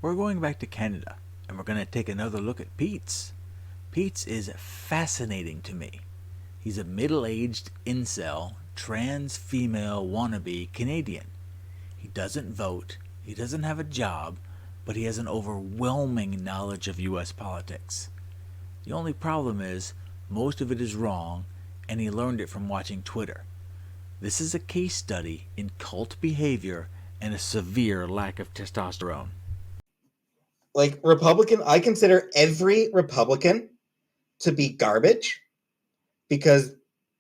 We're going back to Canada, and we're going to take another look at PEETZ. PEETZ is fascinating to me. He's a middle-aged incel, trans female wannabe Canadian. He doesn't vote, he doesn't have a job, but he has an overwhelming knowledge of US politics. The only problem is, most of it is wrong, and he learned it from watching Twitter. This is a case study in cult behavior and a severe lack of testosterone. Like, I consider every Republican to be garbage because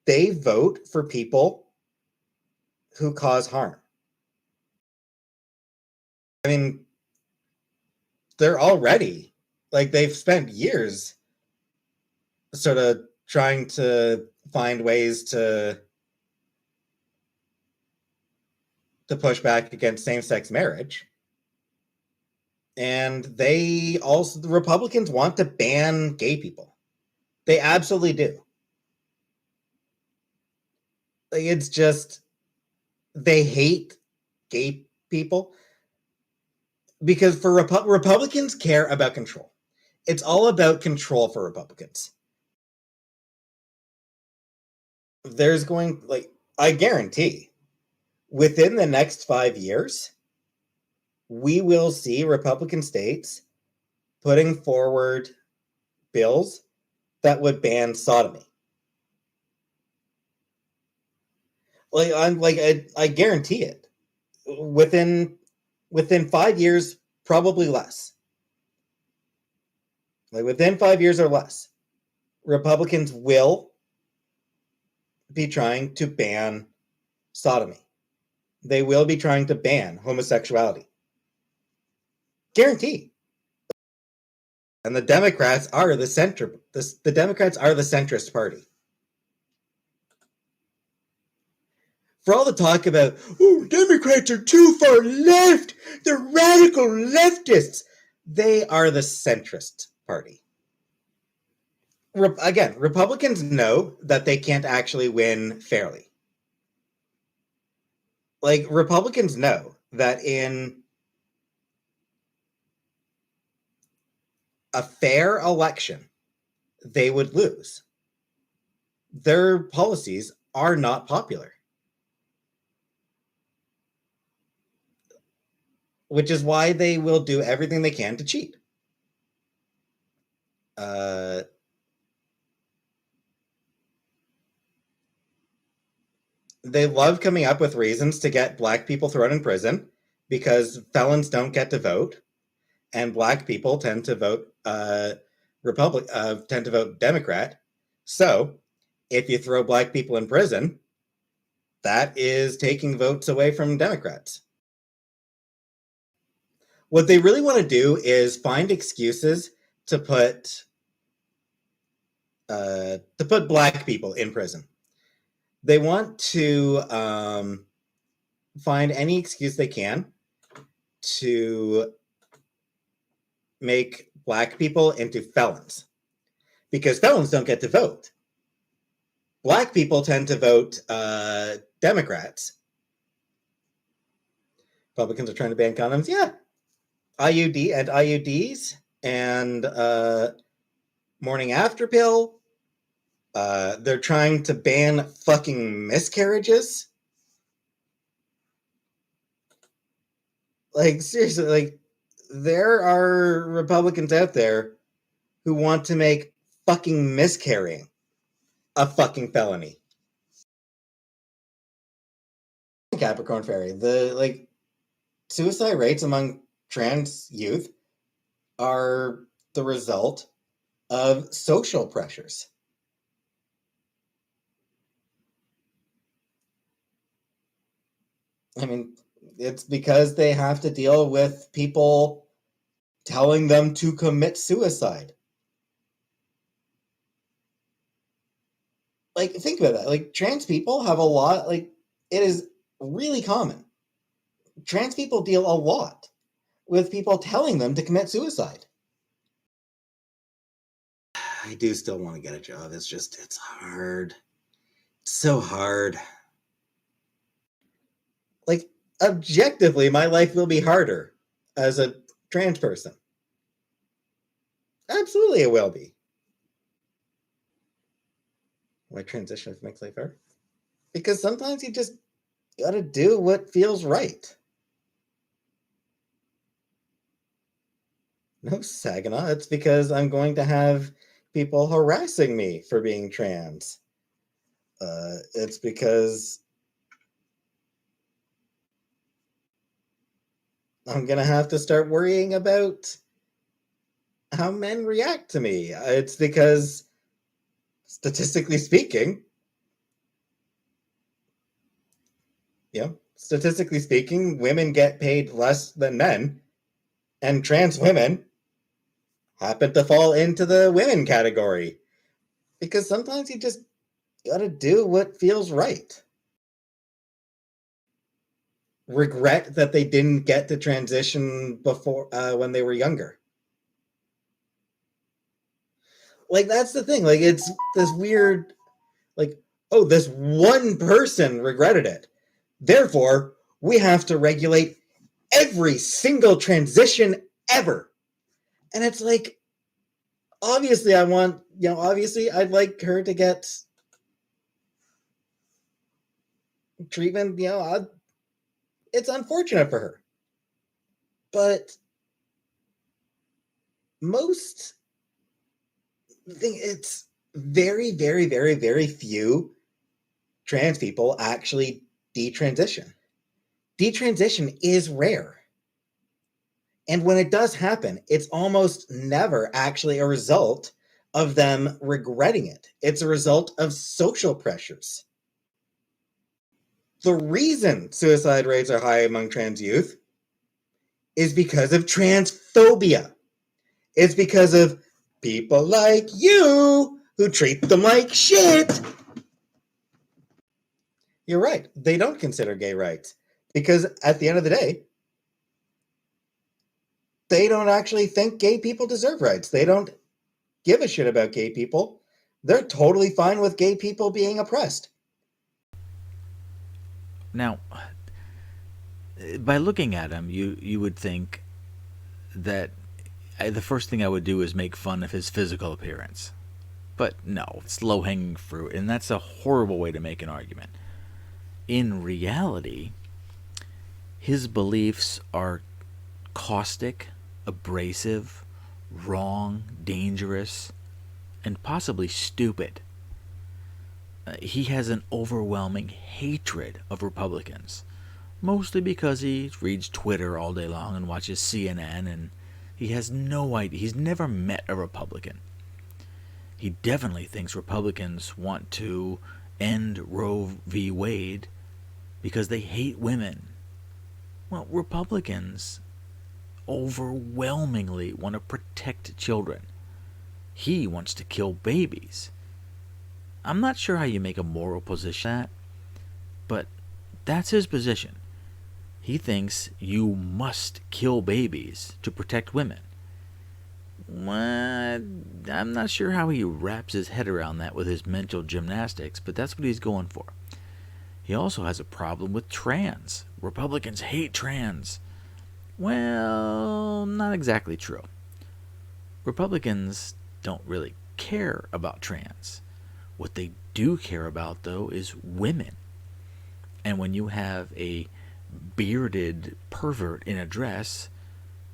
they vote for people who cause harm. I mean, they're already, like, they've spent years sort of trying to find ways to push back against same-sex marriage. And the Republicans want to ban gay people. They absolutely do. Like, it's just, they hate gay people because for Republicans care about control. It's all about control for Republicans. There's going, like, I guarantee, within the next 5 years, we will see Republican states putting forward bills that would ban sodomy. I guarantee it. Within 5 years, probably less. Like, within 5 years or less, Republicans will be trying to ban sodomy. They will be trying to ban homosexuality. Guaranteed. And the Democrats are the centrist party. For all the talk about, oh, Democrats are too far left, they're radical leftists, they are the centrist party. Again, Republicans know that they can't actually win fairly. Like, Republicans know that in a fair election, they would lose. Their policies are not popular. Which is why they will do everything they can to cheat. They love coming up with reasons to get black people thrown in prison because felons don't get to vote, and black people tend to vote Democrat. So, if you throw black people in prison, that is taking votes away from Democrats. What they really want to do is find excuses to put black people in prison. They want to find any excuse they can to make black people into felons, because felons don't get to vote. Black people tend to vote Democrats. Republicans are trying to ban condoms. Yeah. IUDs and morning after pill. They're trying to ban fucking miscarriages. Like, seriously, like, there are Republicans out there who want to make fucking miscarrying a fucking felony. Capricorn Fairy, the suicide rates among trans youth are the result of social pressures. I mean, it's because they have to deal with people telling them to commit suicide. Like, think about that. Like, trans people have a lot, like, it is really common. Trans people deal a lot with people telling them to commit suicide. I do still want to get a job. It's just, it's hard. It's so hard. Like, objectively, my life will be harder as a trans person. Absolutely, it will be. Why transition makes life hard? Because sometimes you just gotta do what feels right. No, Saginaw, it's because I'm going to have people harassing me for being trans. It's because I'm gonna have to start worrying about how men react to me. It's because, statistically speaking, women get paid less than men, and trans women happen to fall into the women category. Because sometimes you just gotta do what feels right. Regret that they didn't get to transition before when they were younger. Like, that's the thing. Like, it's this weird, like, oh, this one person regretted it. Therefore, we have to regulate every single transition ever. And it's like, obviously, obviously, I'd like her to get treatment, it's unfortunate for her. But most it's very, very, very, very few trans people actually detransition. Detransition is rare. And when it does happen, it's almost never actually a result of them regretting it. It's a result of social pressures. The reason suicide rates are high among trans youth is because of transphobia. It's because of people like you who treat them like shit. You're right. They don't consider gay rights because at the end of the day, they don't actually think gay people deserve rights. They don't give a shit about gay people. They're totally fine with gay people being oppressed. Now, by looking at him, you would think that the first thing I would do is make fun of his physical appearance. But no, it's low-hanging fruit, and that's a horrible way to make an argument. In reality, his beliefs are caustic, abrasive, wrong, dangerous, and possibly stupid. He has an overwhelming hatred of Republicans, mostly because he reads Twitter all day long and watches CNN, and he has no idea. He's never met a Republican. He definitely thinks Republicans want to end Roe v. Wade because they hate women. Well, Republicans overwhelmingly want to protect children. He wants to kill babies. I'm not sure how you make a moral position that, but that's his position. He thinks you must kill babies to protect women. Well, I'm not sure how he wraps his head around that with his mental gymnastics, but that's what he's going for. He also has a problem with trans. Republicans hate trans. Well, not exactly true. Republicans don't really care about trans. What they do care about, though, is women. And when you have a bearded pervert in a dress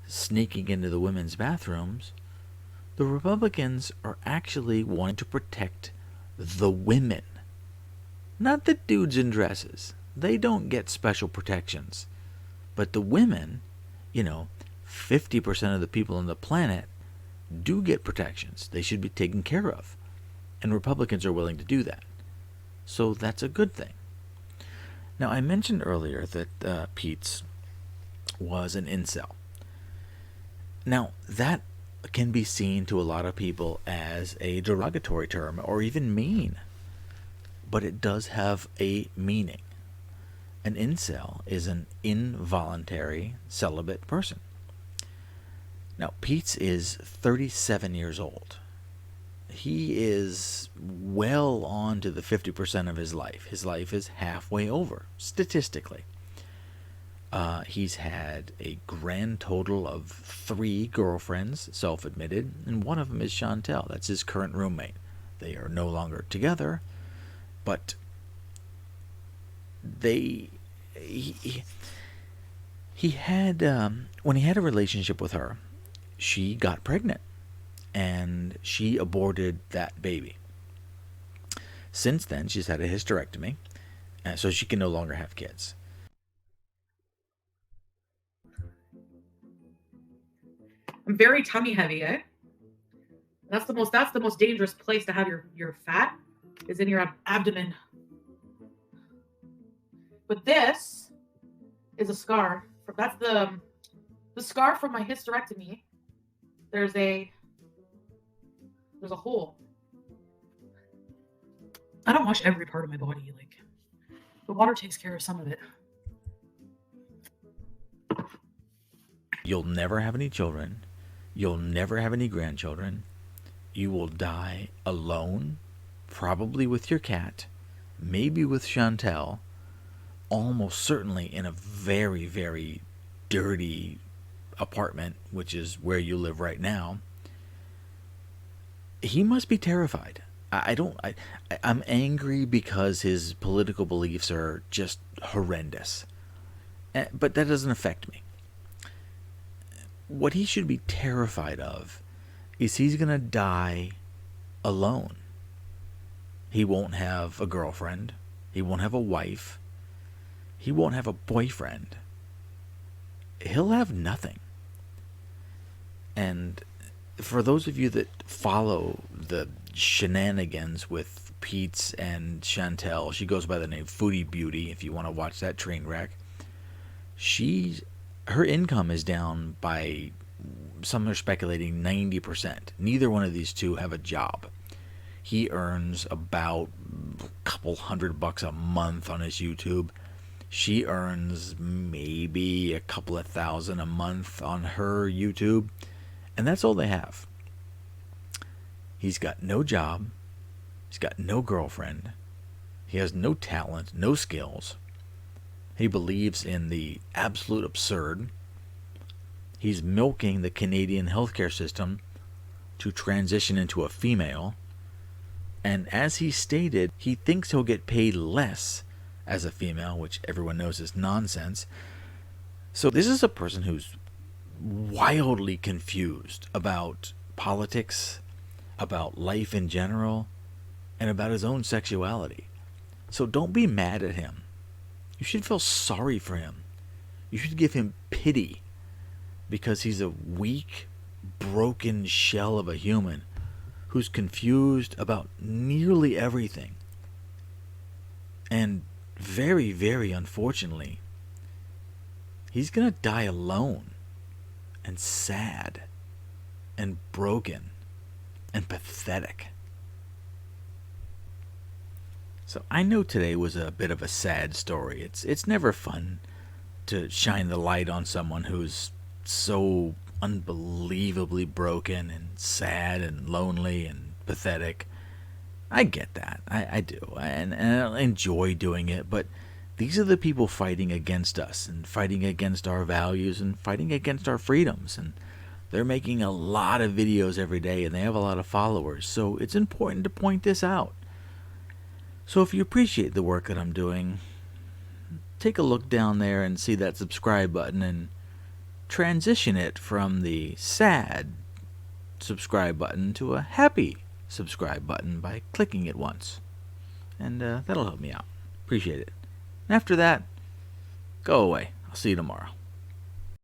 sneaking into the women's bathrooms, the Republicans are actually wanting to protect the women. Not the dudes in dresses. They don't get special protections. But the women, 50% of the people on the planet do get protections. They should be taken care of. And Republicans are willing to do that. So that's a good thing. Now, I mentioned earlier that PEETZ was an incel. Now, that can be seen to a lot of people as a derogatory term or even mean. But it does have a meaning. An incel is an involuntary celibate person. Now, PEETZ is 37 years old. He is well on to the 50% of his life. His life is halfway over, statistically. He's had a grand total of 3 girlfriends, self-admitted, and one of them is Chantel. That's his current roommate. They are no longer together, but he had when he had a relationship with her, she got pregnant, and she aborted that baby. Since then, she's had a hysterectomy, so she can no longer have kids. I'm very tummy heavy, eh? That's the most dangerous place to have your fat, is in your abdomen. But this is a scar. That's the scar from my hysterectomy. There's a hole. I don't wash every part of my body. Like, the water takes care of some of it. You'll never have any children. You'll never have any grandchildren. You will die alone, probably with your cat, maybe with Chantel, almost certainly in a very, very dirty apartment, which is where you live right now. He must be terrified. I'm angry because his political beliefs are just horrendous. But that doesn't affect me. What he should be terrified of is he's going to die alone. He won't have a girlfriend. He won't have a wife. He won't have a boyfriend. He'll have nothing. And for those of you that follow the shenanigans with PEETZ and Chantel, she goes by the name Foodie Beauty, if you want to watch that train wreck. Her income is down by, some are speculating, 90%. Neither one of these two have a job. He earns about a couple $100 a month on his YouTube. She earns maybe a couple of thousand a month on her YouTube. And that's all they have. He's got no job. He's got no girlfriend. He has no talent, no skills. He believes in the absolute absurd. He's milking the Canadian healthcare system to transition into a female. And as he stated, he thinks he'll get paid less as a female, which everyone knows is nonsense. So this is a person who's wildly confused about politics, about life in general, and about his own sexuality. So don't be mad at him. You should feel sorry for him. You should give him pity, because he's a weak, broken shell of a human who's confused about nearly everything. And very, very unfortunately, he's going to die alone and sad and broken and pathetic. So I know today was a bit of a sad story. It's never fun to shine the light on someone who's so unbelievably broken and sad and lonely and pathetic. I get that. I do. And I enjoy doing it, but these are the people fighting against us and fighting against our values and fighting against our freedoms. And they're making a lot of videos every day and they have a lot of followers. So it's important to point this out. So if you appreciate the work that I'm doing, take a look down there and see that subscribe button and transition it from the sad subscribe button to a happy subscribe button by clicking it once. And that'll help me out. Appreciate it. And after that, go away. I'll see you tomorrow.